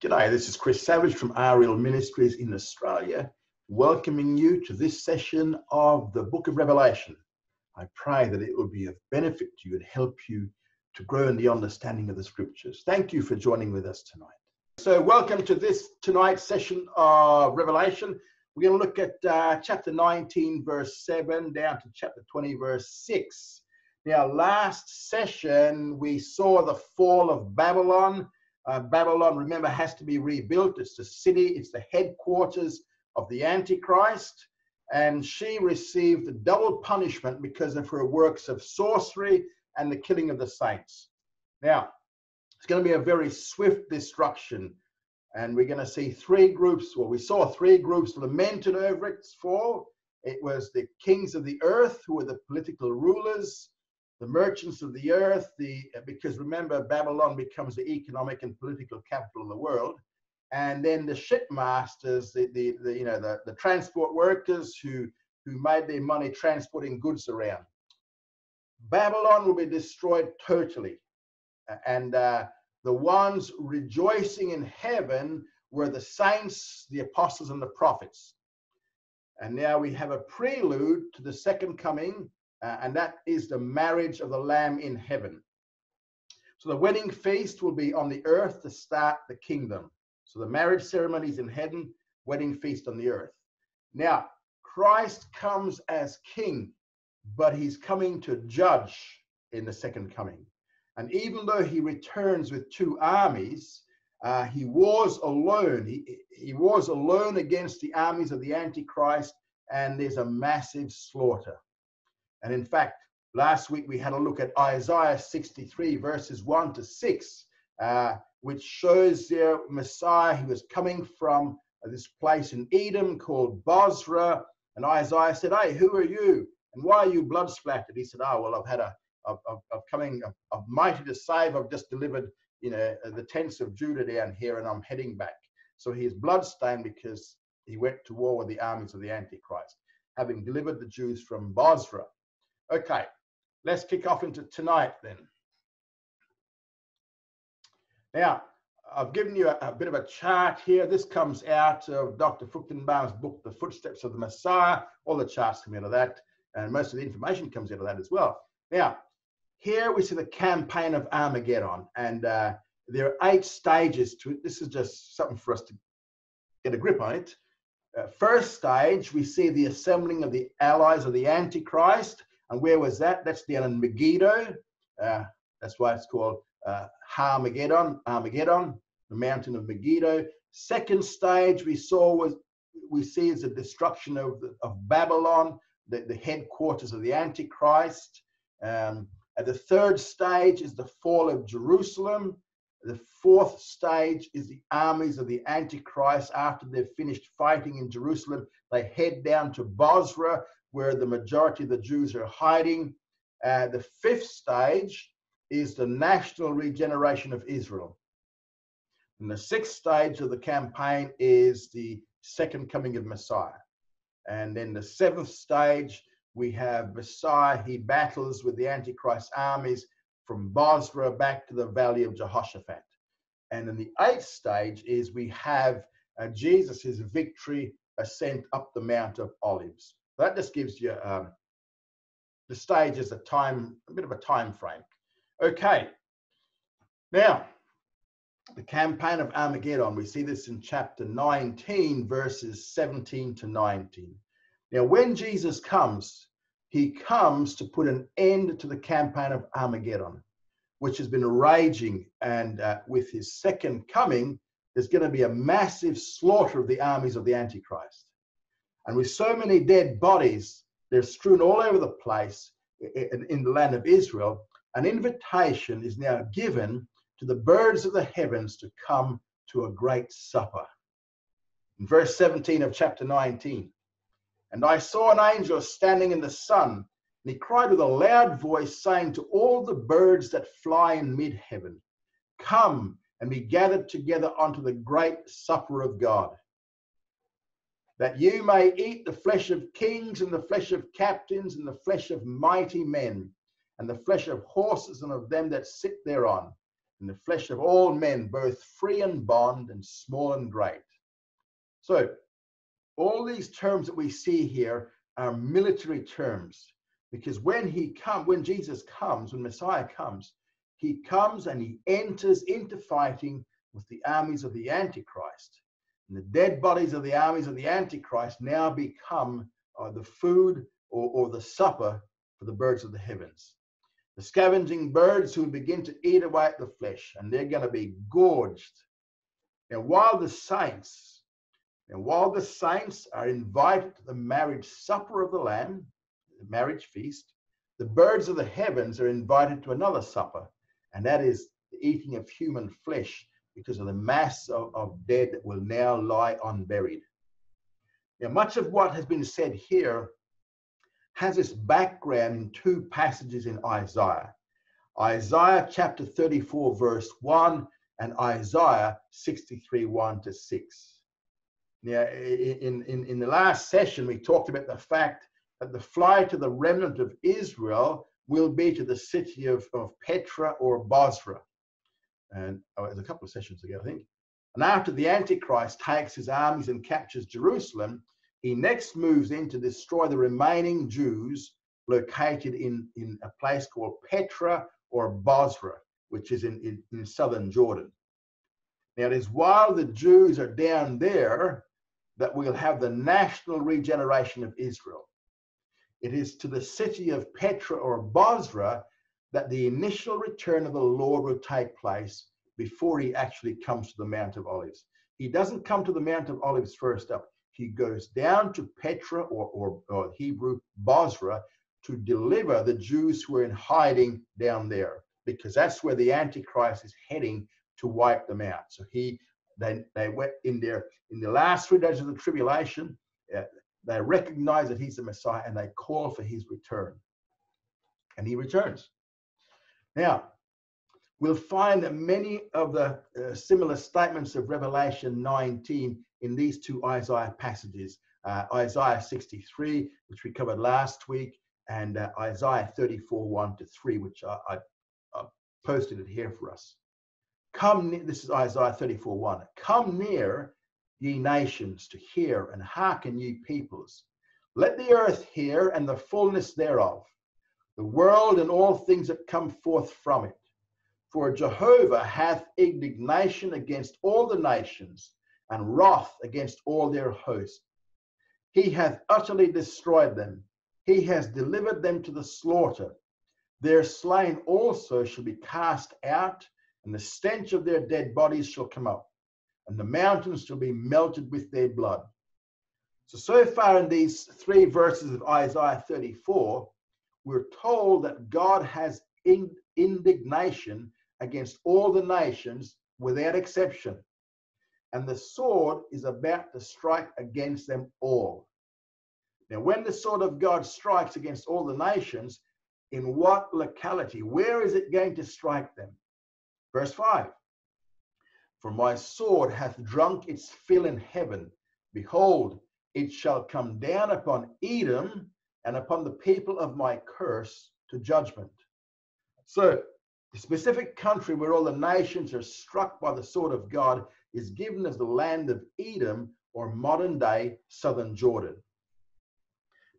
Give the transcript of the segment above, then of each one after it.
G'day, this is Chris Savage from RL Ministries in Australia, welcoming you to this session of the Book of Revelation. I pray that it will be of benefit to you and help you to grow in the understanding of the scriptures. Thank you for joining with us tonight. So welcome to this tonight's session of Revelation. We're going to look at chapter 19 verse 7 down to chapter 20 verse 6. Now last session we saw the fall of Babylon. Babylon, remember, has to be rebuilt. It's the city, it's the headquarters of the Antichrist. And she received a double punishment because of her works of sorcery and the killing of the saints. Now, it's going to be a very swift destruction. And we're going to see three groups. Well, we saw three groups lamented over its fall. It was the kings of the earth, who were the political rulers, the merchants of the earth, because remember, Babylon becomes the economic and political capital of the world, and then the shipmasters, the transport workers who made their money transporting goods around. Babylon will be destroyed totally, and the ones rejoicing in heaven were the saints, the apostles, and the prophets. And now we have a prelude to the second coming. And that is the marriage of the Lamb in heaven. So the wedding feast will be on the earth to start the kingdom. So the marriage ceremony is in heaven, wedding feast on the earth. Now, Christ comes as king, but he's coming to judge in the second coming. And even though he returns with two armies, he was alone. He was alone against the armies of the Antichrist, and there's a massive slaughter. And in fact, last week we had a look at Isaiah 63 verses 1 to 6, which shows their Messiah. He was coming from this place in Edom called Bozrah. And Isaiah said, "Hey, who are you? And why are you blood splattered?" He said, "Oh, well, I'm mighty to save. I've just delivered, the tents of Judah down here, and I'm heading back." So he is bloodstained because he went to war with the armies of the Antichrist, having delivered the Jews from Bozrah. Okay, let's kick off into tonight then. Now, I've given you a bit of a chart here. This comes out of Dr. Fruchtenbaum's book, The Footsteps of the Messiah. All the charts come out of that, and most of the information comes out of that as well. Now, here we see the campaign of Armageddon, and there are 8 stages to it. This is just something for us to get a grip on it. First stage, we see the assembling of the allies of the Antichrist. And where was that? That's down in Megiddo. That's why it's called Armageddon, the mountain of Megiddo. Second stage we see is the destruction of Babylon, the headquarters of the Antichrist. The third stage is the fall of Jerusalem. The fourth stage is the armies of the Antichrist. After they've finished fighting in Jerusalem, they head down to Bozrah, where the majority of the Jews are hiding. The fifth stage is the national regeneration of Israel. And the sixth stage of the campaign is the second coming of Messiah. And then the seventh stage, we have Messiah. He battles with the Antichrist armies from Bozrah back to the valley of Jehoshaphat. And in the eighth stage is we have Jesus' victory ascent up the Mount of Olives. That just gives you the stages, a bit of a time frame. Okay, now the campaign of Armageddon. We see this in chapter 19, verses 17 to 19. Now, when Jesus comes, he comes to put an end to the campaign of Armageddon, which has been raging, and with his second coming, there's going to be a massive slaughter of the armies of the Antichrist. And with so many dead bodies, they're strewn all over the place in the land of Israel, an invitation is now given to the birds of the heavens to come to a great supper. In verse 17 of chapter 19, "And I saw an angel standing in the sun, and he cried with a loud voice, saying to all the birds that fly in mid-heaven, 'Come and be gathered together unto the great supper of God, that you may eat the flesh of kings, and the flesh of captains, and the flesh of mighty men, and the flesh of horses, and of them that sit thereon, in the flesh of all men, both free and bond, and small and great. So all these terms that we see here are military terms, because when Jesus comes, when Messiah comes, he comes and he enters into fighting with the armies of the Antichrist. And the dead bodies of the armies of the Antichrist now become the food or the supper for the birds of the heavens. The scavenging birds who begin to eat away at the flesh, and they're going to be gorged. Now, while the saints are invited to the marriage supper of the Lamb, the marriage feast, the birds of the heavens are invited to another supper, and that is the eating of human flesh, because of the mass of dead that will now lie unburied. Now, much of what has been said here has its background in two passages in Isaiah. Isaiah chapter 34, verse 1, and Isaiah 63, 1-6. Now, in the last session, we talked about the fact that the flight of the remnant of Israel will be to the city of Petra or Bozrah. And it was a couple of sessions ago, I think. And after the Antichrist takes his armies and captures Jerusalem, he next moves in to destroy the remaining Jews located in a place called Petra or Bozrah, which is in southern Jordan. Now, it is while the Jews are down there that we'll have the national regeneration of Israel. It is to the city of Petra or Bozrah that the initial return of the Lord will take place before he actually comes to the Mount of Olives. He doesn't come to the Mount of Olives first up. He goes down to Petra or Hebrew Bozrah to deliver the Jews who are in hiding down there, because that's where the Antichrist is heading to wipe them out. So they went in the last 3 days of the tribulation. They recognize that he's the Messiah and they call for his return. And he returns. Now, we'll find that many of the similar statements of Revelation 19 in these two Isaiah passages. Isaiah 63, which we covered last week, and Isaiah 34, 1-3, which I posted it here for us. This is Isaiah 34, 1. Come near, ye nations, to hear, and hearken, ye peoples. Let the earth hear, and the fullness thereof, the world and all things that come forth from it. For Jehovah hath indignation against all the nations, and wrath against all their host. He hath utterly destroyed them. He has delivered them to the slaughter. Their slain also shall be cast out, and the stench of their dead bodies shall come up, and the mountains shall be melted with their blood. So far in these 3 verses of Isaiah 34, we're told that God has indignation against all the nations without exception. And the sword is about to strike against them all. Now, when the sword of God strikes against all the nations, in what locality? Where is it going to strike them? Verse 5. For my sword hath drunk its fill in heaven. Behold, it shall come down upon Edom and upon the people of my curse to judgment. So, the specific country where all the nations are struck by the sword of God is given as the land of Edom, or modern day southern Jordan.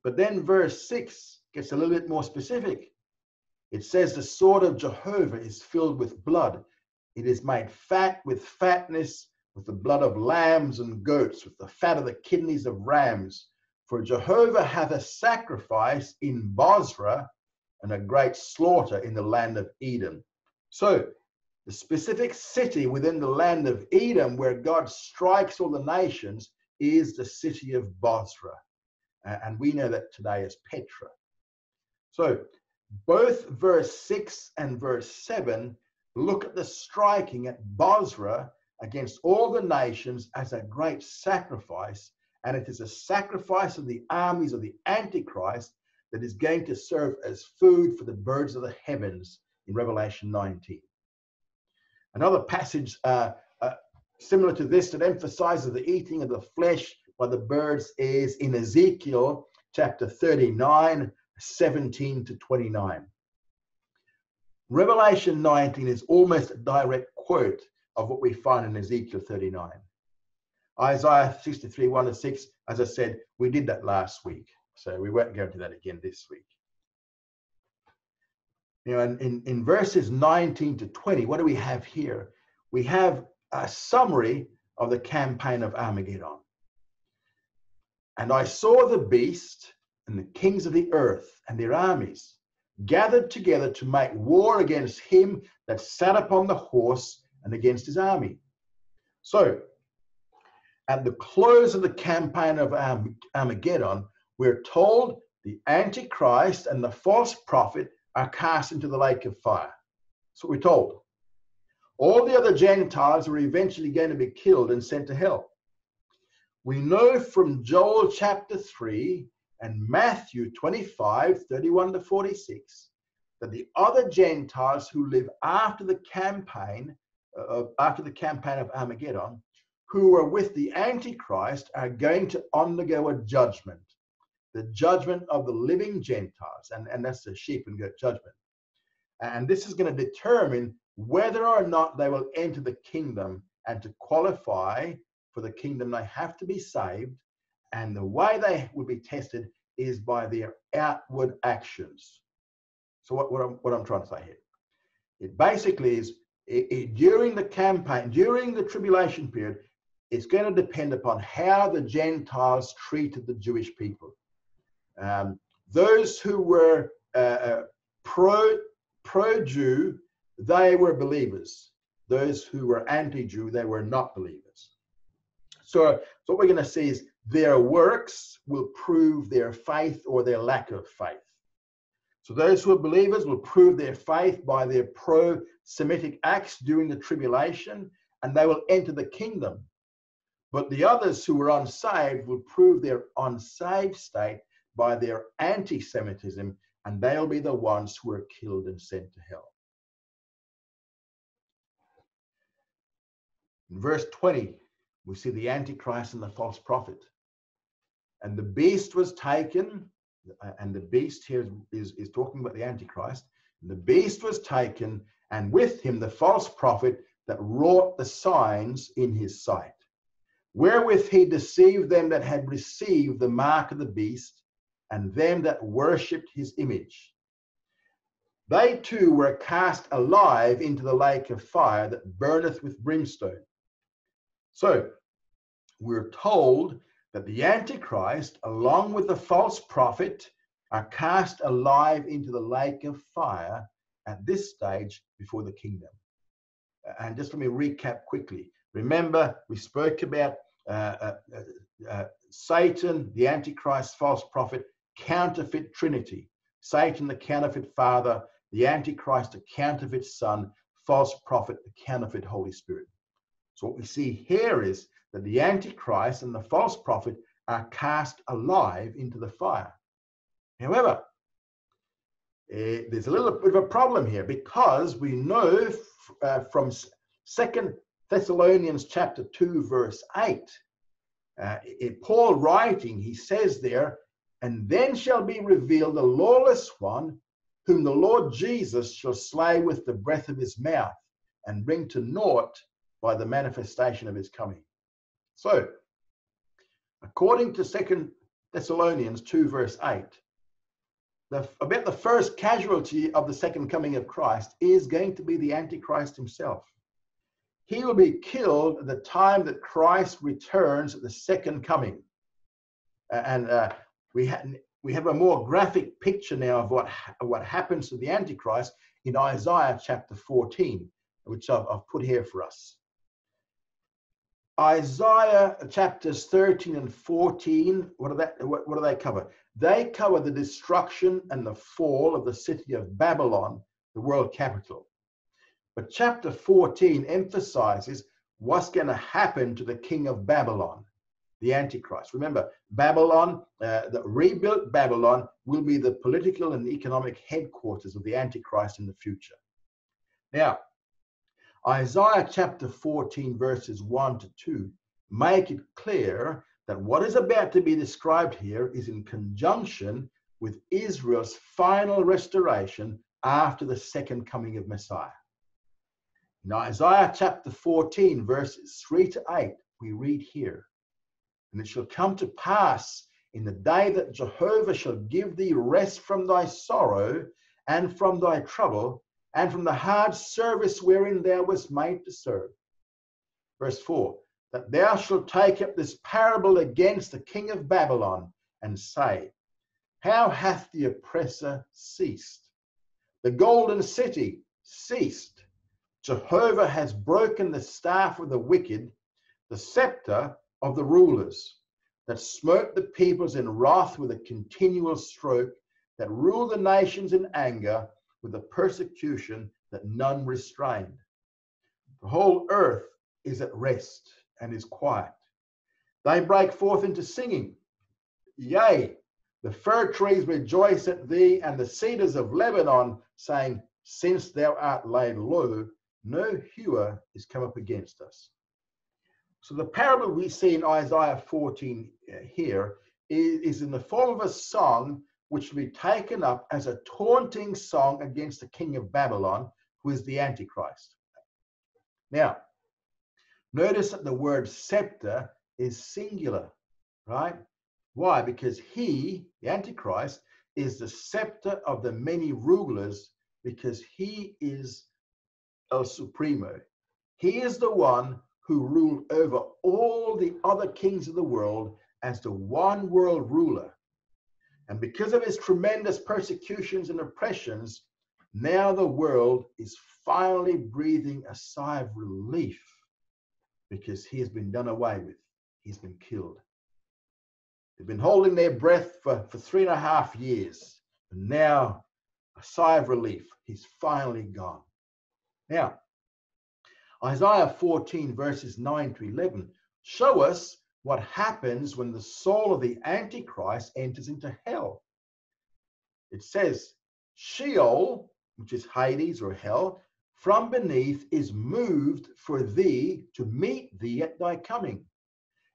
But then verse 6 gets a little bit more specific. It says the sword of Jehovah is filled with blood. It is made fat with fatness, with the blood of lambs and goats, with the fat of the kidneys of rams. For Jehovah hath a sacrifice in Bozrah, and a great slaughter in the land of Edom. So, the specific city within the land of Edom where God strikes all the nations is the city of Bozrah. And we know that today as Petra. So, both verse 6 and verse 7 look at the striking at Bozrah against all the nations as a great sacrifice. And it is a sacrifice of the armies of the Antichrist that is going to serve as food for the birds of the heavens in Revelation 19. Another passage similar to this that emphasizes the eating of the flesh by the birds is in Ezekiel chapter 39, 17-29. Revelation 19 is almost a direct quote of what we find in Ezekiel 39. Isaiah 63, 1-6, as I said, we did that last week, so we won't go into that again this week. You know, in verses 19 to 20, what do we have here? We have a summary of the campaign of Armageddon. And I saw the beast and the kings of the earth and their armies gathered together to make war against him that sat upon the horse and against his army. So, at the close of the campaign of Armageddon, we're told the Antichrist and the false prophet are cast into the lake of fire. That's what we're told. All the other Gentiles are eventually going to be killed and sent to hell. We know from Joel chapter 3 and Matthew 25, 31-46, that the other Gentiles who live after the campaign of Armageddon, who are with the Antichrist, are going to undergo a judgment, the judgment of the living Gentiles, and that's the sheep and goat judgment. And this is going to determine whether or not they will enter the kingdom, and to qualify for the kingdom, they have to be saved. And the way they will be tested is by their outward actions. So what I'm trying to say here, it basically is during the campaign, during the tribulation period, it's going to depend upon how the Gentiles treated the Jewish people. Those who were pro-Jew, they were believers. Those who were anti-Jew, they were not believers. So what we're going to see is their works will prove their faith or their lack of faith. So those who are believers will prove their faith by their pro-Semitic acts during the tribulation, and they will enter the kingdom. But the others who were unsaved will prove their unsaved state by their anti-Semitism, and they'll be the ones who are killed and sent to hell. In verse 20, we see the Antichrist and the false prophet. And the beast was taken, and the beast here is talking about the Antichrist. And the beast was taken, and with him the false prophet that wrought the signs in his sight, wherewith he deceived them that had received the mark of the beast, and them that worshipped his image. They too were cast alive into the lake of fire that burneth with brimstone. So we're told that the Antichrist, along with the false prophet, are cast alive into the lake of fire at this stage before the kingdom. And just let me recap quickly. Remember, we spoke about Satan, the Antichrist, false prophet, counterfeit Trinity. Satan, the counterfeit Father, the Antichrist, the counterfeit Son, false prophet, the counterfeit Holy Spirit. So what we see here is that the Antichrist and the false prophet are cast alive into the fire. However, there's a little bit of a problem here, because we know from 2 Thessalonians chapter 2, verse 8, Paul writing, he says there, and then shall be revealed the lawless one, whom the Lord Jesus shall slay with the breath of his mouth, and bring to naught by the manifestation of his coming. So, according to 2 Thessalonians 2, verse 8, about the first casualty of the second coming of Christ is going to be the Antichrist himself. He will be killed at the time that Christ returns at the second coming. And we have a more graphic picture now of what happens to the Antichrist in Isaiah chapter 14, which I've put here for us. Isaiah chapters 13 and 14, what do they cover? They cover the destruction and the fall of the city of Babylon, the world capital. But chapter 14 emphasizes what's going to happen to the king of Babylon, the Antichrist. Remember, Babylon, the rebuilt Babylon, will be the political and economic headquarters of the Antichrist in the future. Now, Isaiah chapter 14, verses 1-2, make it clear that what is about to be described here is in conjunction with Israel's final restoration after the second coming of Messiah. In Isaiah chapter 14, verses 3 to 8, we read here, "And it shall come to pass in the day that Jehovah shall give thee rest from thy sorrow and from thy trouble and from the hard service wherein thou wast made to serve." Verse 4, "That thou shalt take up this parable against the king of Babylon and say, How hath the oppressor ceased? The golden city ceased. Jehovah has broken the staff of the wicked, the scepter of the rulers, that smote the peoples in wrath with a continual stroke, that ruled the nations in anger with a persecution that none restrained. The whole earth is at rest and is quiet. They break forth into singing. Yea, the fir trees rejoice at thee, and the cedars of Lebanon, saying, Since thou art laid low, no hewer is come up against us." So the parable we see in Isaiah 14 here is in the form of a song which will be taken up as a taunting song against the king of Babylon, who is the Antichrist. Now, notice that the word scepter is singular, right? Why? Because he, the Antichrist, is the scepter of the many rulers, because he is El Supremo. He is the one who ruled over all the other kings of the world as the one world ruler. And because of his tremendous persecutions and oppressions, now the world is finally breathing a sigh of relief, because he has been done away with. He's been killed. They've been holding their breath for 3.5 years. And now a sigh of relief. He's finally gone. Now, Isaiah 14 verses 9 to 11 show us what happens when the soul of the Antichrist enters into hell. It says, "Sheol," which is Hades or hell, "from beneath is moved for thee to meet thee at thy coming.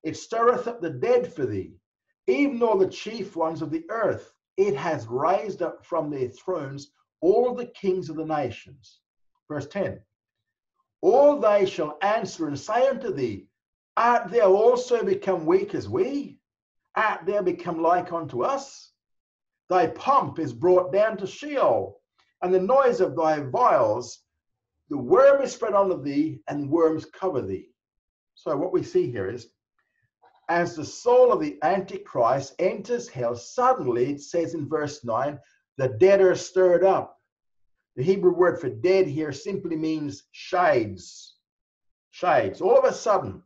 It stirreth up the dead for thee, even all the chief ones of the earth. It has raised up from their thrones all the kings of the nations." Verse 10, "All they shall answer and say unto thee, Art thou also become weak as we? Art thou become like unto us? Thy pomp is brought down to Sheol, and the noise of thy viols, the worm is spread unto thee, and worms cover thee." So what we see here is, as the soul of the Antichrist enters hell, suddenly, it says in verse 9, the dead are stirred up. The Hebrew word for dead here simply means shades. Shades. All of a sudden,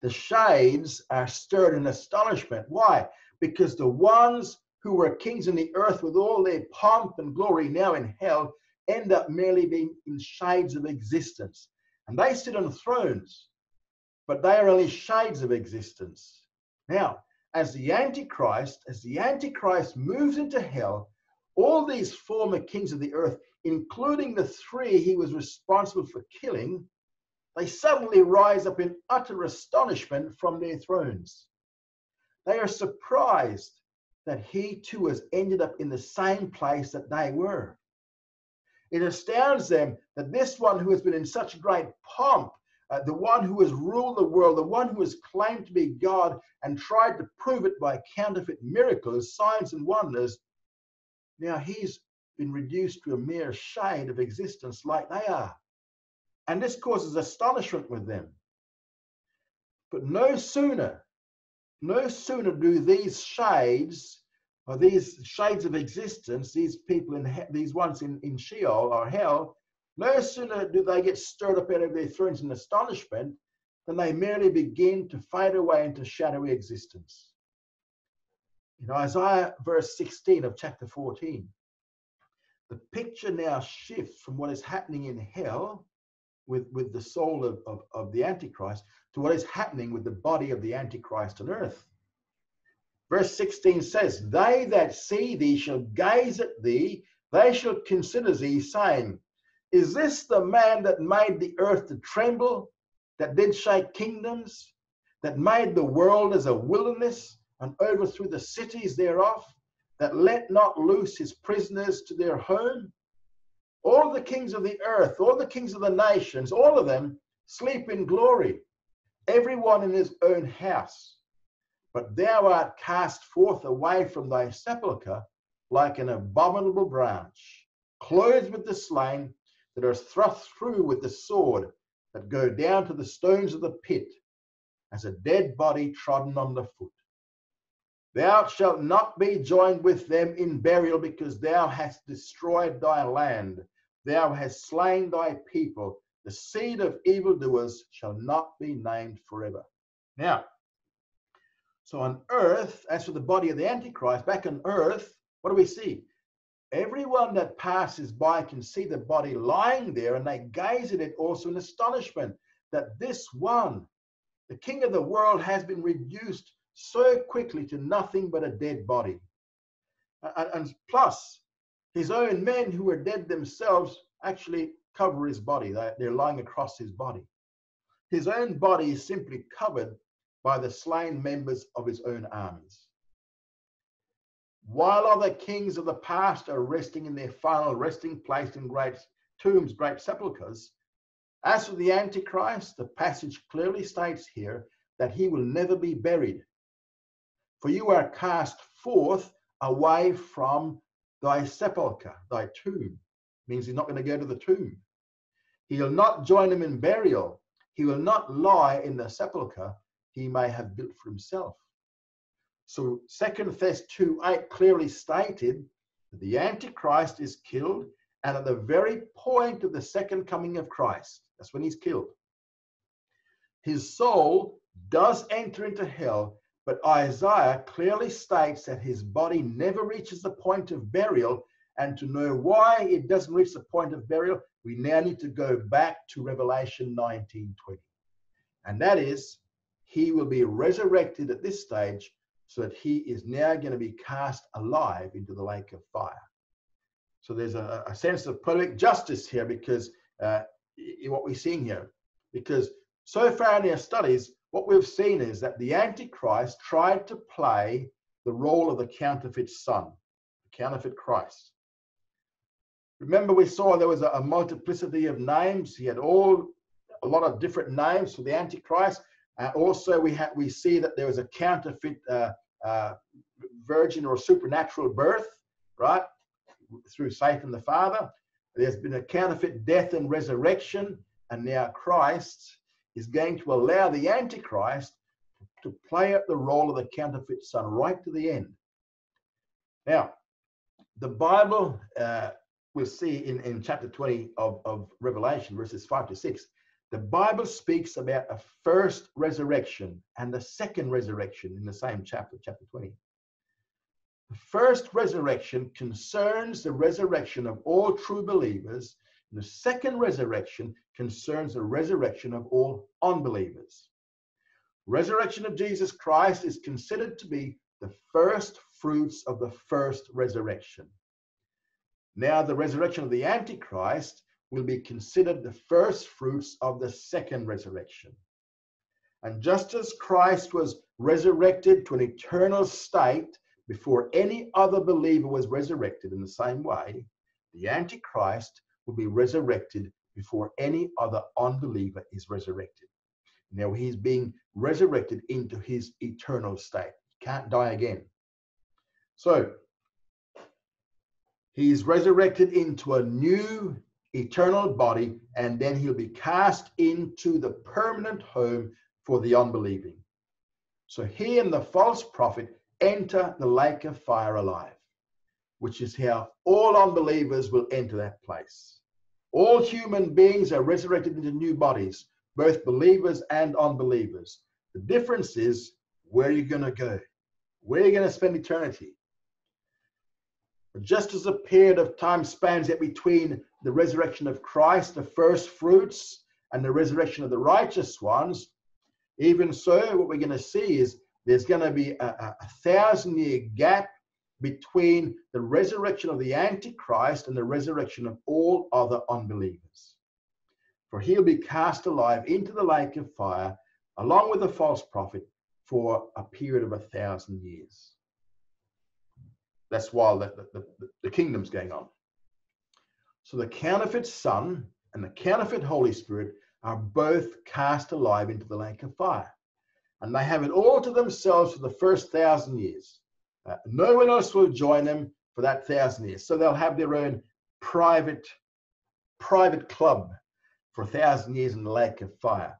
the shades are stirred in astonishment. Why? Because the ones who were kings in the earth with all their pomp and glory now in hell end up merely being in shades of existence. And they sit on thrones, but they are only shades of existence. Now, as the Antichrist moves into hell, all these former kings of the earth, including the 3 he was responsible for killing, they suddenly rise up in utter astonishment from their thrones. They are surprised that he too has ended up in the same place that they were. It astounds them that this one who has been in such great pomp, the one who has ruled the world, the one who has claimed to be God and tried to prove it by counterfeit miracles, signs and wonders, now he's been reduced to a mere shade of existence like they are. And this causes astonishment with them. But no sooner do these shades, or these shades of existence, these people these ones in Sheol or hell, no sooner do they get stirred up out of their thrones in astonishment than they merely begin to fade away into shadowy existence. In Isaiah verse 16 of chapter 14, the picture now shifts from what is happening in hell with the soul of the Antichrist to what is happening with the body of the Antichrist on earth. Verse 16 says, "They that see thee shall gaze at thee, they shall consider thee, saying, Is this the man that made the earth to tremble, that did shake kingdoms, that made the world as a wilderness, and overthrew the cities thereof, that let not loose his prisoners to their home? All the kings of the earth, all the kings of the nations, all of them sleep in glory, everyone in his own house. But thou art cast forth away from thy sepulchre like an abominable branch, clothed with the slain, that are thrust through with the sword, that go down to the stones of the pit, as a dead body trodden on the foot. Thou shalt not be joined with them in burial, because thou hast destroyed thy land. Thou hast slain thy people. The seed of evildoers shall not be named forever. Now, so on earth, as for the body of the Antichrist, back on earth, what do we see? Everyone that passes by can see the body lying there, and they gaze at it also in astonishment that this one, the king of the world, has been reduced so quickly to nothing but a dead body. And plus, his own men who are dead themselves actually cover his body. They're lying across his body. His own body is simply covered by the slain members of his own armies. While other kings of the past are resting in their final resting place in great tombs, great sepulchres, as for the Antichrist, the passage clearly states here that he will never be buried. For you are cast forth away from thy sepulchre, thy tomb. Means he's not going to go to the tomb. He will not join him in burial. He will not lie in the sepulchre he may have built for himself. So 2 Thess 2:8 clearly stated that the Antichrist is killed, and at the very point of the second coming of Christ, that's when he's killed. His soul does enter into hell, but Isaiah clearly states that his body never reaches the point of burial, and to know why it doesn't reach the point of burial, we now need to go back to Revelation 19:20. And that is, he will be resurrected at this stage, so that he is now going to be cast alive into the lake of fire. So there's a sense of poetic justice here, because in what we're seeing here, because so far in our studies, what we've seen is that the Antichrist tried to play the role of the counterfeit son, the counterfeit Christ. Remember, we saw there was a multiplicity of names. He had a lot of different names for the Antichrist. Also, we see that there was a counterfeit virgin or supernatural birth, right, through Satan the Father. There's been a counterfeit death and resurrection, and now Christ is going to allow the Antichrist to play out the role of the counterfeit son right to the end. Now, the Bible, we'll see in chapter 20 of Revelation, verses 5-6, the Bible speaks about a first resurrection and a second resurrection in the same chapter, chapter 20. The first resurrection concerns the resurrection of all true believers, and the second resurrection concerns the resurrection of all unbelievers. Resurrection of Jesus Christ is considered to be the first fruits of the first resurrection. Now, the resurrection of the Antichrist will be considered the first fruits of the second resurrection. And just as Christ was resurrected to an eternal state before any other believer was resurrected, in the same way, the Antichrist will be resurrected before any other unbeliever is resurrected. Now he's being resurrected into his eternal state. He can't die again. So he's resurrected into a new eternal body, and then he'll be cast into the permanent home for the unbelieving. So he and the false prophet enter the lake of fire alive, which is how all unbelievers will enter that place. All human beings are resurrected into new bodies, both believers and unbelievers. The difference is, where are you going to go? Where are you going to spend eternity? Just as a period of time spans out between the resurrection of Christ, the first fruits, and the resurrection of the righteous ones, even so, what we're going to see is there's going to be a 1,000-year gap between the resurrection of the Antichrist and the resurrection of all other unbelievers. For he'll be cast alive into the lake of fire, along with the false prophet, for a period of 1,000 years. That's while the kingdom's going on. So the counterfeit Son and the counterfeit Holy Spirit are both cast alive into the lake of fire. And they have it all to themselves for the first 1,000 years. No one else will join them for that 1,000 years. So they'll have their own private club for 1,000 years in the lake of fire.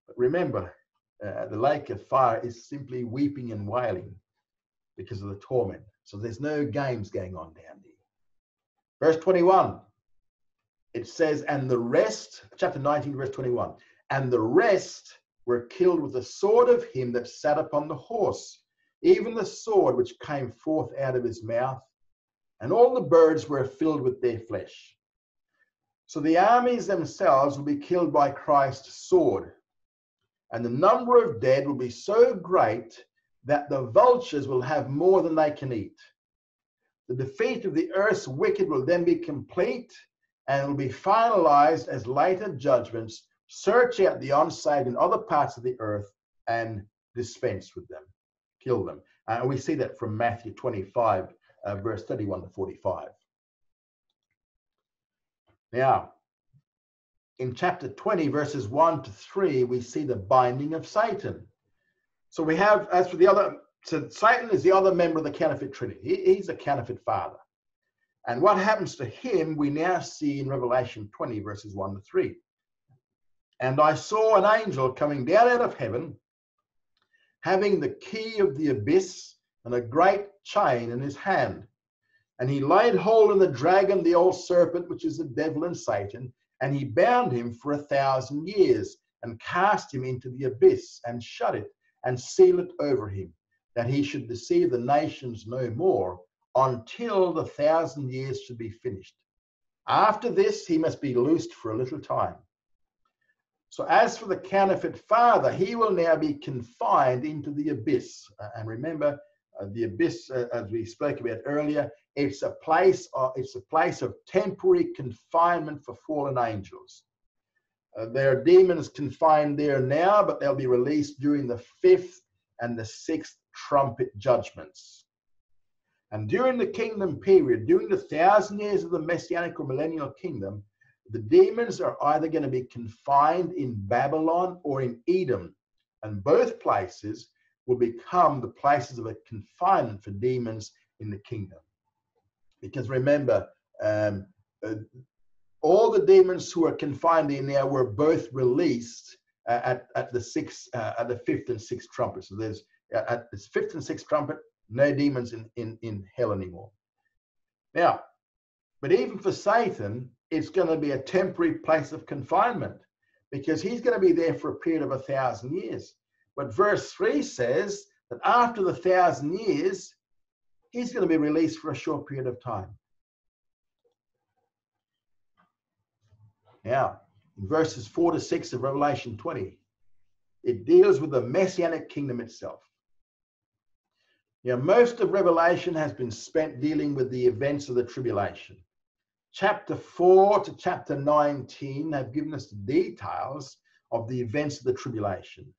But remember, the lake of fire is simply weeping and wailing because of the torment. So there's no games going on down there. Verse 21, it says, and the rest, chapter 19, verse 21, and the rest were killed with the sword of him that sat upon the horse, even the sword which came forth out of his mouth, and all the birds were filled with their flesh. So the armies themselves will be killed by Christ's sword, and the number of dead will be so great that the vultures will have more than they can eat. The defeat of the earth's wicked will then be complete and will be finalized as later judgments search out the unsaved in other parts of the earth and dispense with them, kill them. And we see that from Matthew 25, verse 31 to 45. Now, in chapter 20, verses 1 to 3, we see the binding of Satan. So we have, as for the other, so Satan is the other member of the counterfeit trinity. He's a counterfeit father. And what happens to him, we now see in Revelation 20, verses 1 to 3. And I saw an angel coming down out of heaven, having the key of the abyss and a great chain in his hand. And he laid hold of the dragon, the old serpent, which is the devil and Satan, and he bound him for 1,000 years and cast him into the abyss and shut it and sealed it over him, that he should deceive the nations no more until the 1,000 years should be finished. After this, he must be loosed for a little time. So as for the counterfeit father, he will now be confined into the abyss. And remember, the abyss, as we spoke about earlier, it's a place of temporary confinement for fallen angels. There are demons confined there now, but they'll be released during the 5th and the 6th trumpet judgments. And during the kingdom period, during the 1,000 years of the Messianic or Millennial Kingdom, the demons are either going to be confined in Babylon or in Edom, and both places will become the places of a confinement for demons in the kingdom. Because remember, all the demons who are confined in there were both released at the 5th and 6th trumpet. So there's at this 5th and 6th trumpet, no demons in hell anymore. Now, but even for Satan, it's going to be a temporary place of confinement because he's going to be there for a period of 1,000 years. But verse 3 says that after the 1,000 years, he's going to be released for a short period of time. Now, in verses 4 to 6 of Revelation 20, it deals with the Messianic kingdom itself. Now, most of Revelation has been spent dealing with the events of the tribulation. Chapter 4 to chapter 19 have given us the details of the events of the tribulation.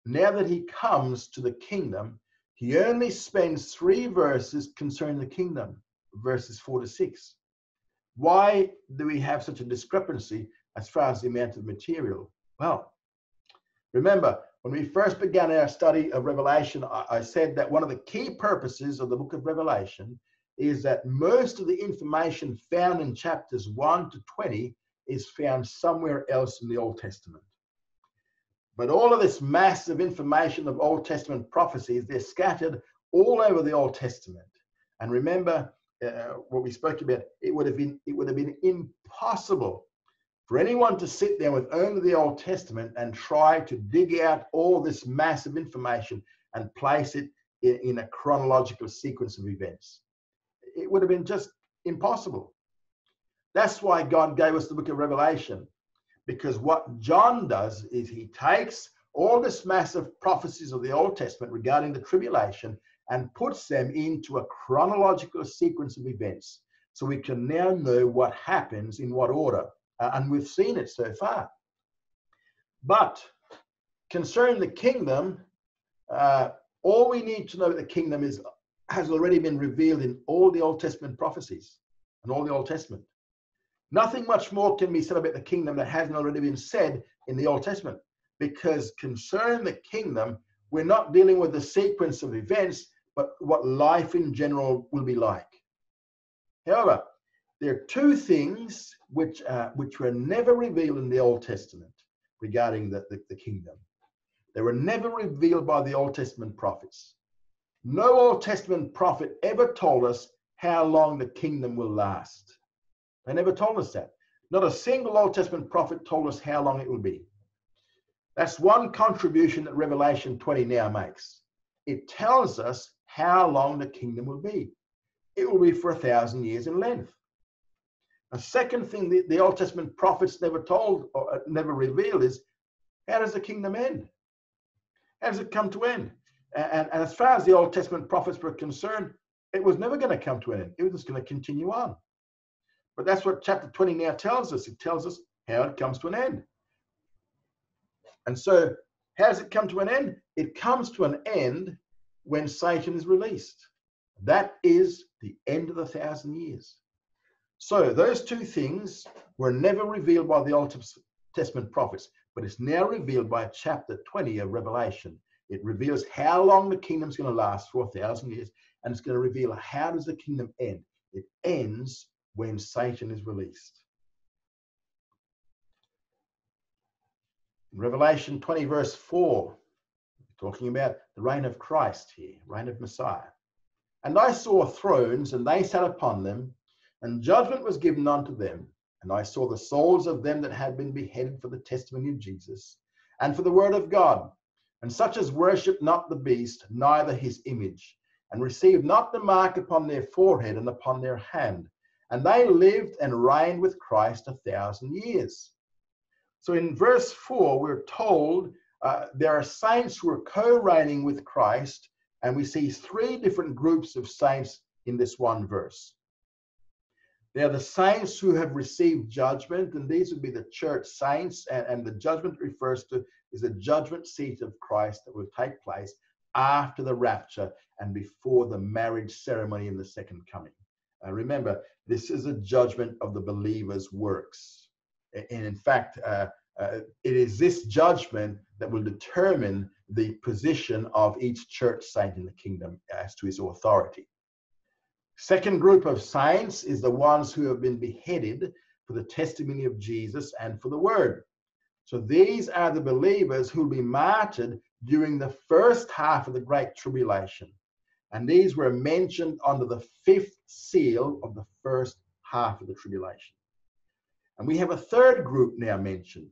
Now that he comes to the kingdom, he only spends 3 verses concerning the kingdom, verses 4 to 6. Why do we have such a discrepancy as far as the amount of material? Well, remember, when we first began our study of Revelation, I said that one of the key purposes of the book of Revelation is that most of the information found in chapters 1 to 20 is found somewhere else in the Old Testament. But all of this massive information of Old Testament prophecies, they're scattered all over the Old Testament. And remember what we spoke about, it would have been impossible for anyone to sit there with only the Old Testament and try to dig out all this massive information and place it in a chronological sequence of events. It would have been just impossible. That's why God gave us the book of Revelation, because what John does is he takes all this massive prophecies of the Old Testament regarding the tribulation and puts them into a chronological sequence of events. So we can now know what happens in what order. And we've seen it so far. But concerning the kingdom, all we need to know about the kingdom has already been revealed in all the Old Testament prophecies and all the Old Testament. Nothing much more can be said about the kingdom that hasn't already been said in the Old Testament, because concerning the kingdom, we're not dealing with the sequence of events, but what life in general will be like. However, there are two things which were never revealed in the Old Testament regarding the kingdom. They were never revealed by the Old Testament prophets. No Old Testament prophet ever told us how long the kingdom will last. They never told us that. Not a single Old Testament prophet told us how long it will be. That's one contribution that Revelation 20 now makes. It tells us how long the kingdom will be. It will be for 1,000 years in length. A second thing the Old Testament prophets never told or never revealed is, how does the kingdom end? How does it come to end? And as far as the Old Testament prophets were concerned, it was never going to come to an end. It was just going to continue on. But that's what chapter 20 now tells us. It tells us how it comes to an end. And so, how does it come to an end? It comes to an end when Satan is released. That is the end of the 1,000 years. So, those two things were never revealed by the Old Testament prophets, but it's now revealed by chapter 20 of Revelation. It reveals how long the kingdom's going to last for 1,000 years, and it's going to reveal how does the kingdom end. It ends when Satan is released. In Revelation 20 verse 4, talking about the reign of Christ here, reign of Messiah. And I saw thrones, and they sat upon them, and judgment was given unto them. And I saw the souls of them that had been beheaded for the testimony of Jesus, and for the word of God, and such as worship not the beast, neither his image, and received not the mark upon their forehead and upon their hand. And they lived and reigned with Christ 1,000 years. So in verse 4, we're told there are saints who are co-reigning with Christ, and we see three different groups of saints in this one verse. They are the saints who have received judgment, and these would be the church saints, and the judgment refers to is the judgment seat of Christ that will take place after the rapture and before the marriage ceremony in the second coming. Remember, this is a judgment of the believer's works. And in fact, it is this judgment that will determine the position of each church saint in the kingdom as to his authority. Second group of saints is the ones who have been beheaded for the testimony of Jesus and for the word. So these are the believers who will be martyred during the first half of the Great Tribulation. And these were mentioned under the fifth seal of the first half of the tribulation. And we have a third group now mentioned.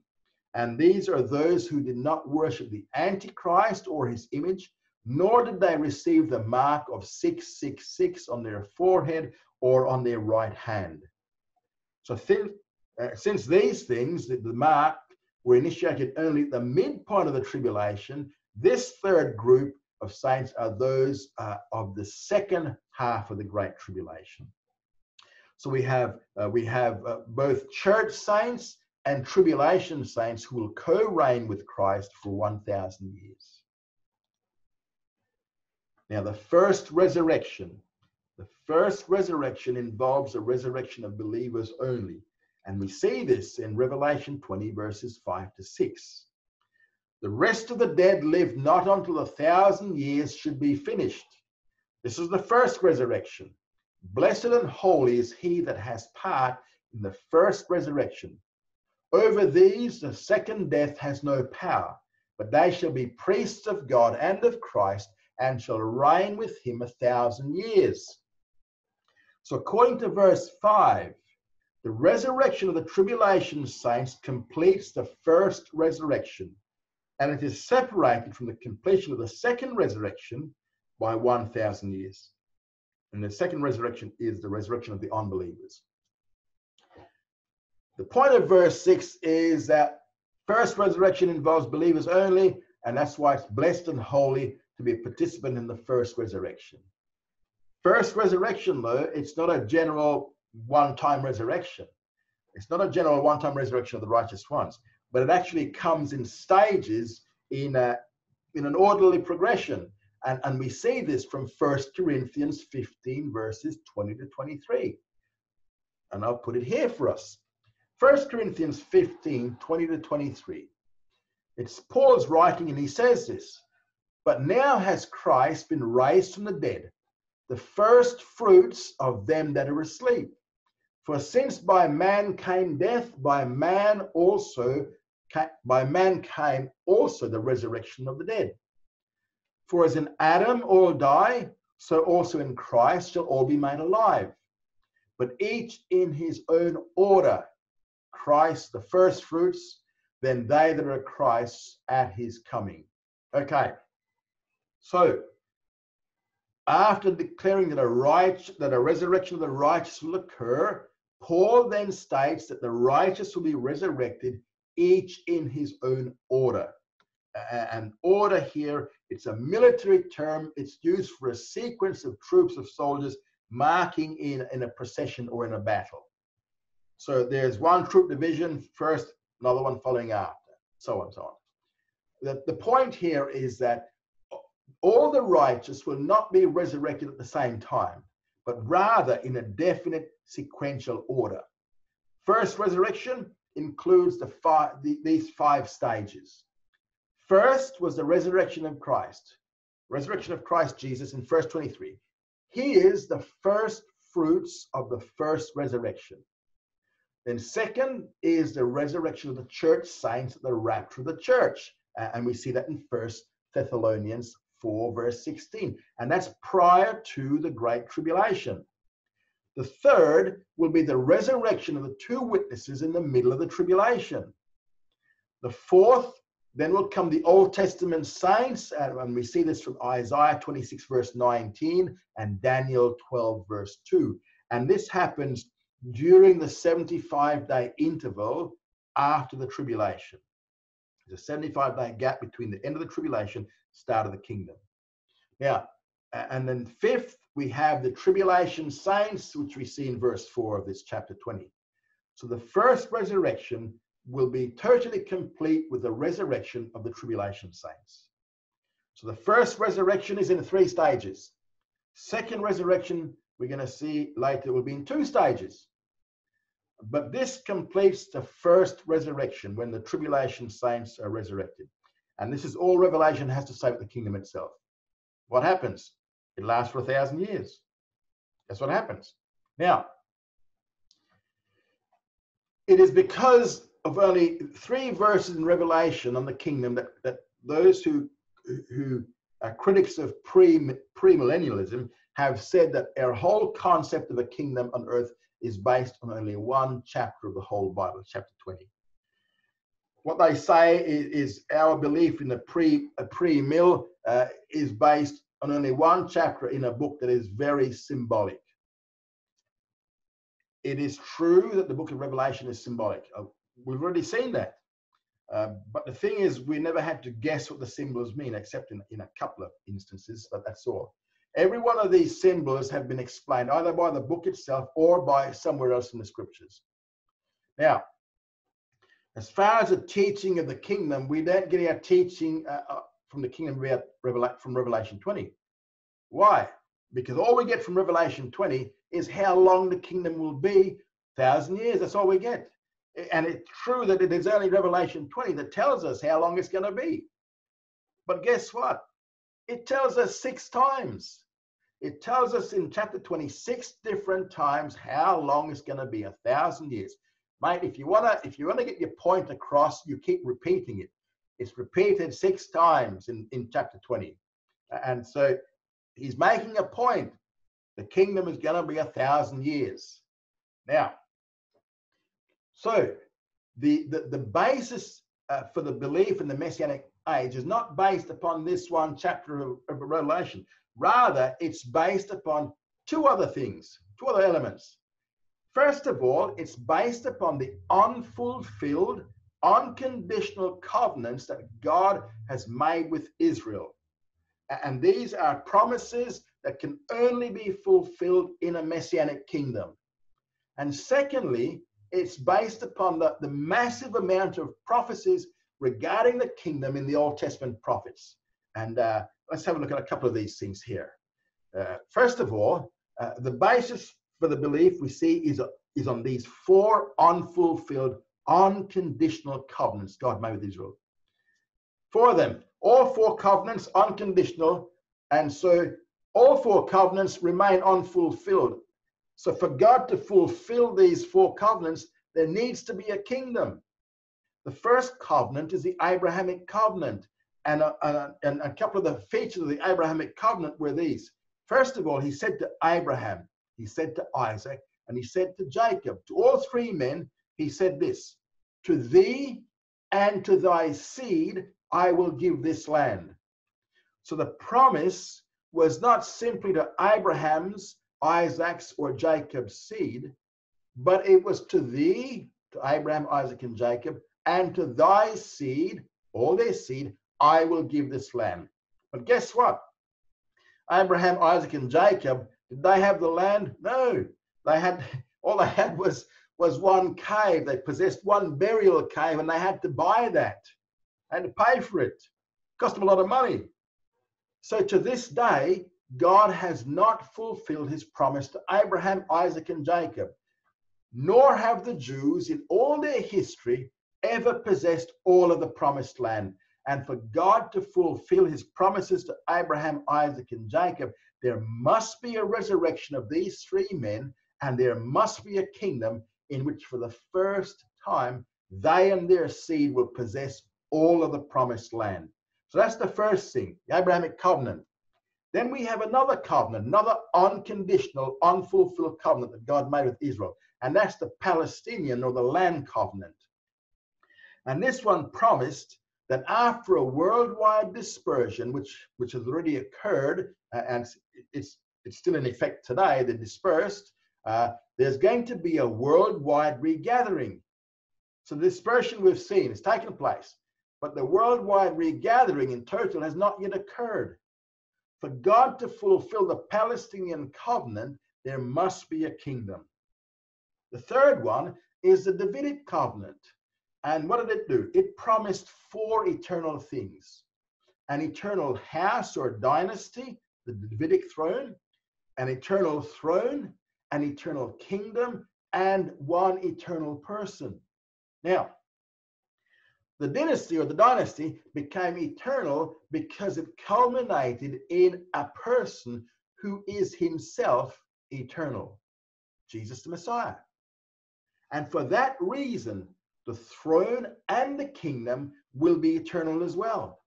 And these are those who did not worship the Antichrist or his image, nor did they receive the mark of 666 on their forehead or on their right hand. So since these things, the mark, were initiated only at the midpoint of the tribulation, this third group of saints are those of the second half of the Great Tribulation. So we have both church saints and tribulation saints who will co-reign with Christ for 1,000 years. Now, the first resurrection involves a resurrection of believers only. And we see this in Revelation 20, verses 5 to 6. The rest of the dead lived not until 1,000 years should be finished. This is the first resurrection. Blessed and holy is he that has part in the first resurrection. Over these the second death has no power, but they shall be priests of God and of Christ, and shall reign with him 1,000 years. So according to verse 5, the resurrection of the tribulation saints completes the first resurrection, and it is separated from the completion of the second resurrection by 1,000 years. And the second resurrection is the resurrection of the unbelievers. The point of verse 6 is that first resurrection involves believers only, and that's why it's blessed and holy to be a participant in the first resurrection. First resurrection, though, it's not a general one-time resurrection. It's not a general one-time resurrection of the righteous ones, but it actually comes in stages in an orderly progression. And we see this from 1 Corinthians 15, verses 20 to 23. And I'll put it here for us. 1 Corinthians 15, 20 to 23. It's Paul's writing, and he says this, but now has Christ been raised from the dead, the first fruits of them that are asleep. For since by man came death, by man came also the resurrection of the dead. For as in Adam all die, so also in Christ shall all be made alive, but each in his own order. Christ the first fruits, then they that are Christ's at his coming. Okay, so after declaring that a resurrection of the righteous will occur, Paul then states that the righteous will be resurrected, each in his own order. And order here, it's a military term. It's used for a sequence of troops of soldiers marking in a procession or in a battle. So there's one troop division first, another one following after, so on and so on. The point here is that all the righteous will not be resurrected at the same time, but rather in a definite sequential order. First resurrection includes these 5 stages. First was the resurrection of Christ Jesus in verse 23. He is the first fruits of the first resurrection. Then second is the resurrection of the church saints at the rapture of the church. And we see that in 1 Thessalonians 4, verse 16. And that's prior to the Great Tribulation. The third will be the resurrection of the 2 witnesses in the middle of the tribulation. The fourth, then will come the Old Testament saints, and we see this from Isaiah 26, verse 19, and Daniel 12, verse 2. And this happens during the 75-day interval after the tribulation. There's a 75-day gap between the end of the tribulation, start of the kingdom. Now, and then fifth, we have the tribulation saints, which we see in verse 4 of this chapter 20. So the first resurrection will be totally complete with the resurrection of the tribulation saints. So the first resurrection is in 3 stages. Second resurrection, we're going to see later, will be in 2 stages. But this completes the first resurrection when the tribulation saints are resurrected. And this is all Revelation has to say about the kingdom itself. What happens? It lasts for 1,000 years. That's what happens. Now, it is because of only 3 verses in Revelation on the kingdom that those who are critics of premillennialism have said that our whole concept of a kingdom on earth is based on only 1 chapter of the whole Bible, chapter 20. What they say is our belief in the pre-mill is based on only 1 chapter in a book that is very symbolic. It is true that the book of Revelation is symbolic. We've already seen that. But the thing is, we never had to guess what the symbols mean, except in a couple of instances, but that's all. Every one of these symbols have been explained either by the book itself or by somewhere else in the scriptures. Now, as far as the teaching of the kingdom, we don't get our teaching from the kingdom from Revelation 20. Why? Because all we get from Revelation 20 is how long the kingdom will be, 1,000 years. That's all we get. And it's true that it is only Revelation 20 that tells us how long it's going to be. But guess what? It tells us 6 times. It tells us in chapter 26 different times how long it's going to be, 1,000 years. Mate, if you want to get your point across, you keep repeating it. It's repeated 6 times in chapter 20. And so he's making a point. The kingdom is going to be 1,000 years. Now, so the basis for the belief in the Messianic age is not based upon this 1 chapter of Revelation. Rather, it's based upon 2 other things, 2 other elements. First of all, it's based upon the unfulfilled, unconditional covenants that God has made with Israel. And these are promises that can only be fulfilled in a Messianic kingdom. And secondly, it's based upon the massive amount of prophecies regarding the kingdom in the Old Testament prophets. And let's have a look at a couple of these things here. First of all, the basis for the belief we see is is on these 4 unfulfilled, unconditional covenants God made with Israel. 4 of them, all 4 covenants unconditional, and so all 4 covenants remain unfulfilled. So for God to fulfill these 4 covenants, there needs to be a kingdom. The first covenant is the Abrahamic covenant, and a couple of the features of the Abrahamic covenant were these. First of all, he said to Abraham, he said to Isaac, and he said to Jacob, to all 3 men, he said this: to thee and to thy seed I will give this land. So the promise was not simply to Abraham's, Isaac's, or Jacob's seed, but it was to thee, to Abraham, Isaac, and Jacob, and to thy seed, all their seed, I will give this land. But guess what? Abraham, Isaac, and Jacob, did they have the land? No. All they had was one cave. They possessed one burial cave, and they had to buy that. They had to pay for it. It cost them a lot of money. So to this day, God has not fulfilled his promise to Abraham, Isaac, and Jacob, nor have the Jews in all their history ever possessed all of the promised land. And for God to fulfill his promises to Abraham, Isaac, and Jacob, there must be a resurrection of these 3 men, and there must be a kingdom in which for the first time they and their seed will possess all of the promised land. So that's the first thing, the Abrahamic covenant. Then we have another covenant, another unconditional, unfulfilled covenant that God made with Israel, and that's the Palestinian or the land covenant. And this one promised that after a worldwide dispersion, which has already occurred, and it's still in effect today, they're dispersed, there's going to be a worldwide regathering. So the dispersion we've seen has taken place, but the worldwide regathering in total has not yet occurred. For God to fulfill the Palestinian covenant, there must be a kingdom. The third one is the Davidic covenant. And what did it do? It promised 4 eternal things: an eternal house or dynasty, the Davidic throne, an eternal throne, an eternal kingdom, and one eternal person. Now, the dynasty or the dynasty became eternal because it culminated in a person who is himself eternal, Jesus the Messiah. And for that reason, the throne and the kingdom will be eternal as well.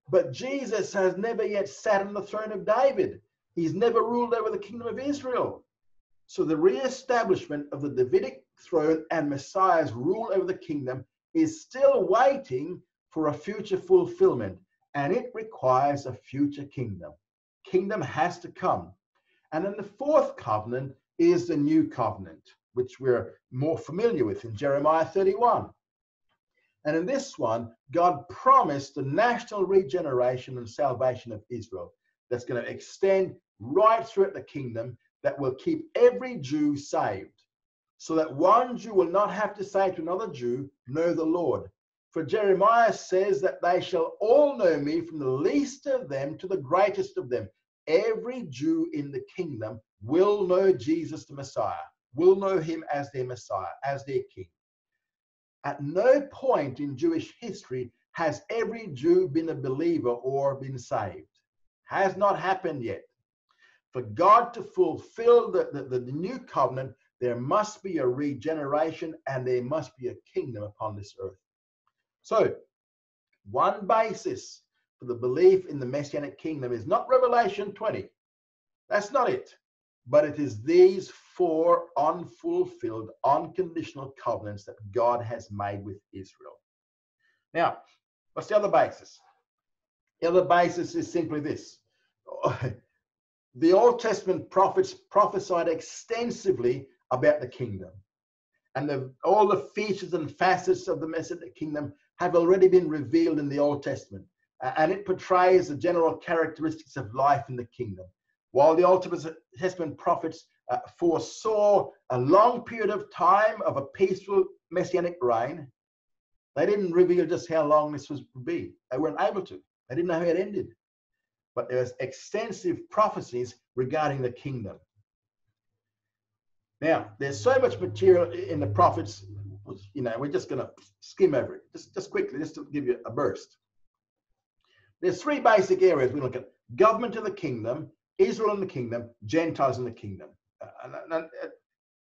But Jesus has never yet sat on the throne of David. He's never ruled over the kingdom of Israel. So the re-establishment of the Davidic throne and Messiah's rule over the kingdom is still waiting for a future fulfillment, and it requires a future kingdom. Kingdom has to come. And then the 4th covenant is the new covenant, which we're more familiar with in Jeremiah 31. And in this one, God promised the national regeneration and salvation of Israel that's going to extend right throughout the kingdom, that will keep every Jew saved, so that one Jew will not have to say to another Jew, know the Lord. For Jeremiah says that they shall all know me, from the least of them to the greatest of them. Every Jew in the kingdom will know Jesus the Messiah, will know him as their Messiah, as their king. At no point in Jewish history has every Jew been a believer or been saved. Has not happened yet. For God to fulfill the new covenant, there must be a regeneration and there must be a kingdom upon this earth. So, one basis for the belief in the Messianic kingdom is not Revelation 20. That's not it. But it is these 4 unfulfilled, unconditional covenants that God has made with Israel. Now, what's the other basis? The other basis is simply this. The Old Testament prophets prophesied extensively about the kingdom. And all the features and facets of the Messianic kingdom have already been revealed in the Old Testament. And it portrays the general characteristics of life in the kingdom. While the Old Testament prophets foresaw a long period of time of a peaceful Messianic reign, they didn't reveal just how long this would be. They weren't able to. They didn't know how it ended. But there's extensive prophecies regarding the kingdom. Now, there's so much material in the prophets, you know, we're just going to skim over it just quickly, just to give you a burst. There's three basic areas we look at: government of the kingdom, Israel in the kingdom, Gentiles in the kingdom.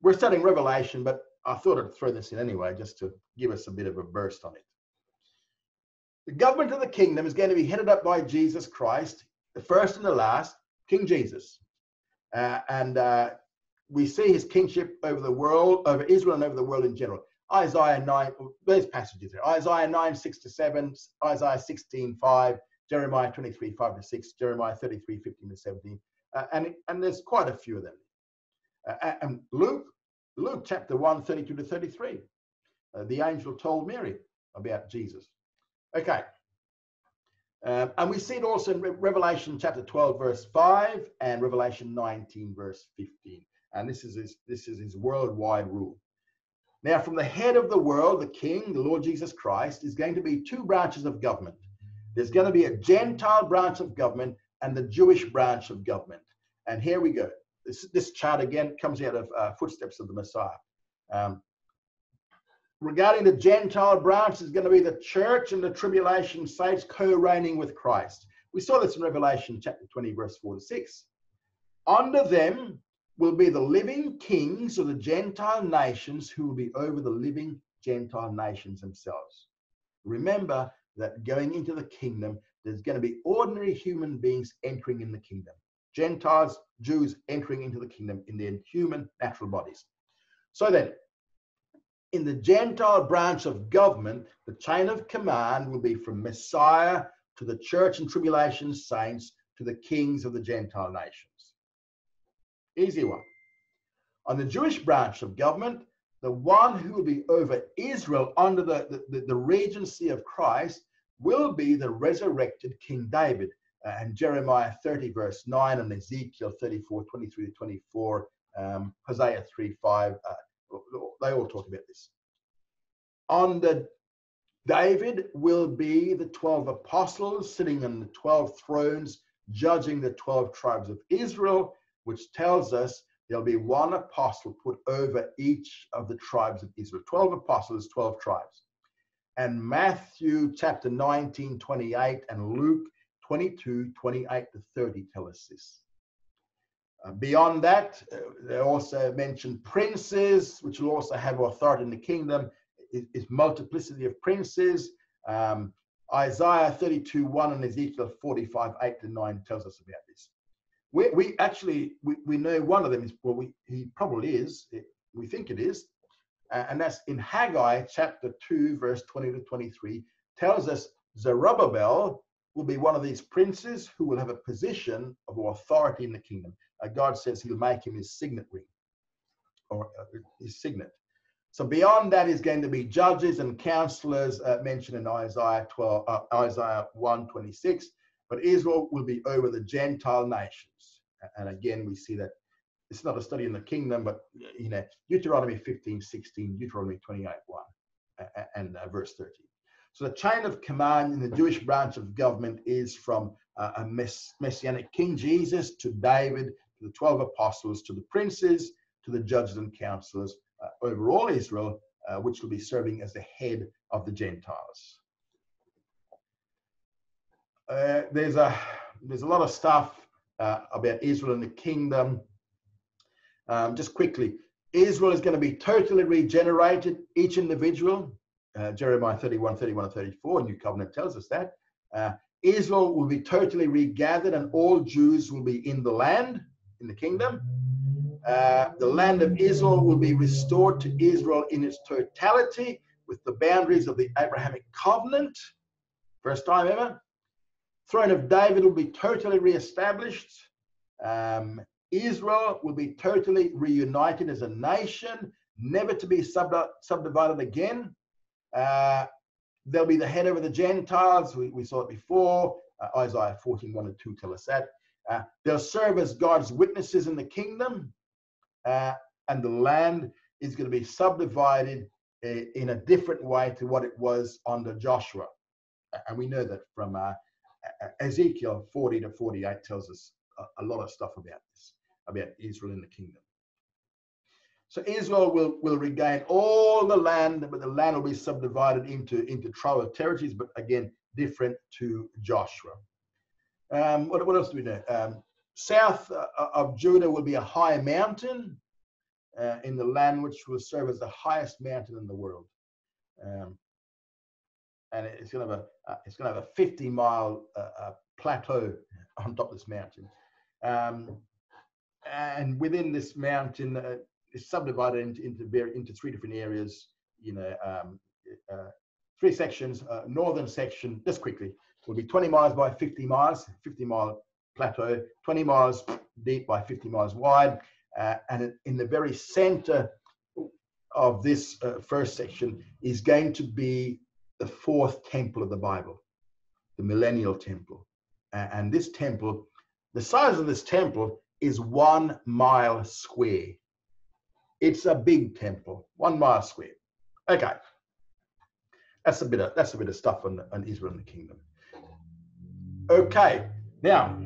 We're studying Revelation, but I thought I'd throw this in anyway, just to give us a bit of a burst on it. The government of the kingdom is going to be headed up by Jesus Christ, the first and the last, King Jesus. We see his kingship over the world, over Israel and over the world in general. Isaiah 9, there's passages there. Isaiah 9, 6 to 7, Isaiah 16, 5, Jeremiah 23, 5 to 6, Jeremiah 33, 15 to 17. And there's quite a few of them. And Luke chapter 1, 32 to 33. The angel told Mary about Jesus. Okay. And we see it also in Revelation chapter 12, verse 5, and Revelation 19, verse 15. And this is his worldwide rule. Now, from the head of the world, the King, the Lord Jesus Christ, is going to be two branches of government. There's going to be a Gentile branch of government and the Jewish branch of government. And here we go. This chart again comes out of Footsteps of the Messiah. Regarding the Gentile branch, is going to be the church and the tribulation saints co-reigning with Christ. We saw this in Revelation chapter 20, verse 4 to 6. Under them will be the living kings of the Gentile nations who will be over the living Gentile nations themselves. Remember that going into the kingdom, there's going to be ordinary human beings entering in the kingdom. Gentiles, Jews entering into the kingdom in their human natural bodies. So then, in the Gentile branch of government, the chain of command will be from Messiah to the church and tribulation saints to the kings of the Gentile nations. Easy one. On the Jewish branch of government, the one who will be over Israel under the regency of Christ will be the resurrected King David. And Jeremiah 30, verse 9, and Ezekiel 34, 23 to 24, Hosea 3, 5, they all talk about this. Under David will be the 12 apostles sitting on the 12 thrones, judging the 12 tribes of Israel, which tells us there'll be one apostle put over each of the tribes of Israel. 12 apostles, 12 tribes. And Matthew chapter 19, 28, and Luke 22, 28 to 30 tell us this. Beyond that, they also mention princes, which will also have authority in the kingdom. Is multiplicity of princes. Isaiah 32, 1 and Ezekiel 45, 8 to 9 tells us about this. We know one of them is, well, he probably is, we think it is, and that's in Haggai chapter 2, verse 20 to 23, tells us Zerubbabel will be one of these princes who will have a position of authority in the kingdom. God says he'll make him his signet ring, or his signet. So beyond that is going to be judges and counselors mentioned in Isaiah 1:26. But Israel will be over the Gentile nations. And again, we see that it's not a study in the kingdom, but you know, Deuteronomy 15:16, Deuteronomy 28:1, and verse 13. So the chain of command in the Jewish branch of government is from a Messianic King Jesus to David, to the 12 apostles, to the princes, to the judges and counselors over all Israel, which will be serving as the head of the Gentiles. There's a lot of stuff about Israel and the kingdom. Just quickly, Israel is going to be totally regenerated, each individual. Jeremiah 31, 31 and 34, New Covenant tells us that. Israel will be totally regathered and all Jews will be in the land, in the kingdom. The land of Israel will be restored to Israel in its totality with the boundaries of the Abrahamic covenant. First time ever. Throne of David will be totally reestablished. Israel will be totally reunited as a nation, never to be subdivided again. They'll be the head over the Gentiles. We saw it before. Isaiah 14, 1 and 2 tell us that. They'll serve as God's witnesses in the kingdom. And the land is going to be subdivided in a different way to what it was under Joshua. And we know that from Ezekiel 40 to 48 tells us a lot of stuff about this, about Israel in the kingdom. So Israel will regain all the land, but the land will be subdivided into tribal territories, but again, different to Joshua. What else do we know? South of Judah will be a high mountain in the land which will serve as the highest mountain in the world. And it's going to have a 50-mile plateau on top of this mountain. And within this mountain, it's subdivided into three different areas. You know, three sections. Northern section, just quickly, will be 20 miles by 50 miles, 50-mile plateau, 20 miles deep by 50 miles wide. And in the very center of this first section is going to be the fourth temple of the Bible, the Millennial Temple. And this temple, the size of this temple is 1 mile square. It's a big temple, 1 mile square. Okay, that's a bit of stuff on Israel and the kingdom. Okay, now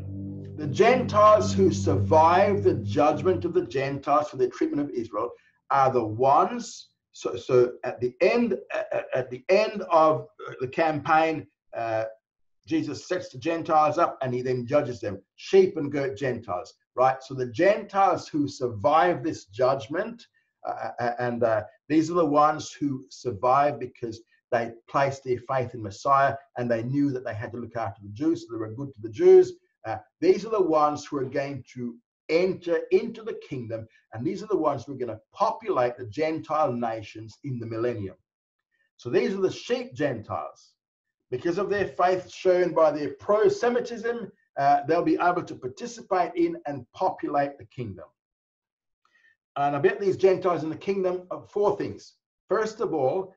the Gentiles who survive the judgment of the Gentiles for their treatment of Israel are the ones. So at the end of the campaign, Jesus sets the Gentiles up and he then judges them, sheep and goat Gentiles, right? So the Gentiles who survive this judgment, and these are the ones who survive because they placed their faith in Messiah and they knew that they had to look after the Jews, so they were good to the Jews. These are the ones who are going to enter into the kingdom, and these are the ones who are going to populate the Gentile nations in the millennium. So these are the sheep Gentiles. Because of their faith shown by their pro-Semitism, they'll be able to participate in and populate the kingdom. And I bet these Gentiles in the kingdom are four things. First of all,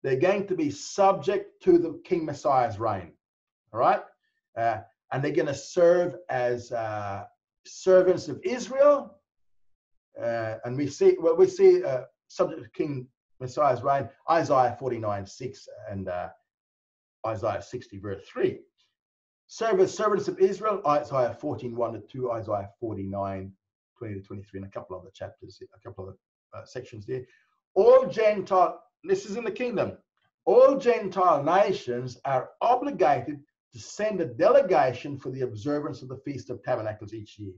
they're going to be subject to the King Messiah's reign. All right? And they're going to serve as servants of Israel. And we see subject to King Messiah's reign, Isaiah 49:6 and Isaiah 60 verse 3. Serve as servants of Israel, Isaiah 14:1-2, Isaiah 49:20-23, and a couple other chapters, a couple of sections there. All Gentile, this is in the kingdom, all Gentile nations are obligated to send a delegation for the observance of the Feast of Tabernacles each year.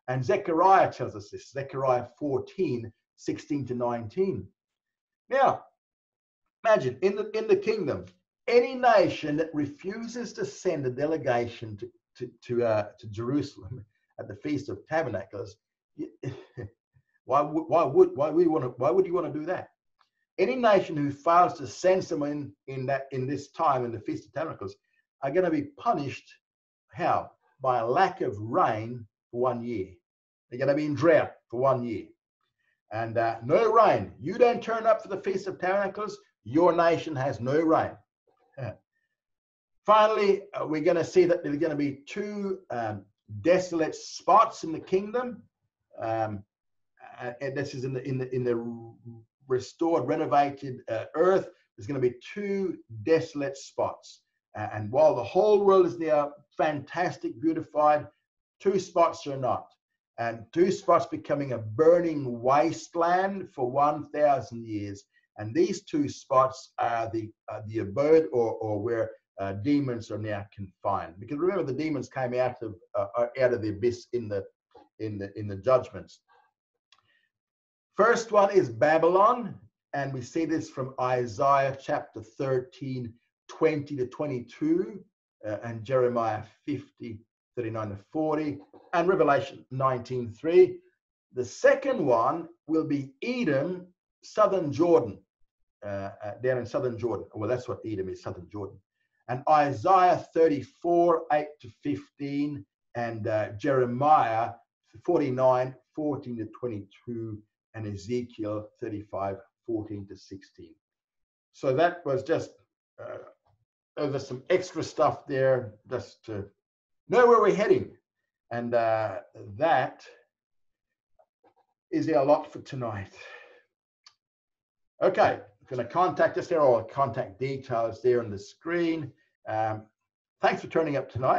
And Zechariah tells us this, Zechariah 14:16-19. Now, imagine in the kingdom, any nation that refuses to send a delegation to Jerusalem at the Feast of Tabernacles, why would you want to do that? Any nation who fails to send someone in this time in the Feast of Tabernacles are going to be punished. How? By a lack of rain for 1 year. They're going to be in drought for 1 year. And no rain. You don't turn up for the Feast of Tabernacles, your nation has no rain. Finally, we're going to see that there are going to be two desolate spots in the kingdom. And this is in the restored, renovated earth. There's going to be two desolate spots. And while the whole world is now fantastic, beautified, two spots are not. And two spots becoming a burning wasteland for 1,000 years. And these two spots are the abode or where demons are now confined. Because remember, the demons came out of the abyss in the judgments. First one is Babylon, and we see this from Isaiah chapter 13:20-22, and Jeremiah 50:39-40, and Revelation 19:3. The second one will be Edom, southern Jordan, down in southern Jordan. Well, that's what Edom is, southern Jordan. And Isaiah 34:8-15, and Jeremiah 49:14-22, and Ezekiel 35:14-16. So that was just over some extra stuff there, just to know where we're heading. And that is our lot for tonight. Okay, going to contact us there, or contact details there on the screen. Thanks for turning up tonight.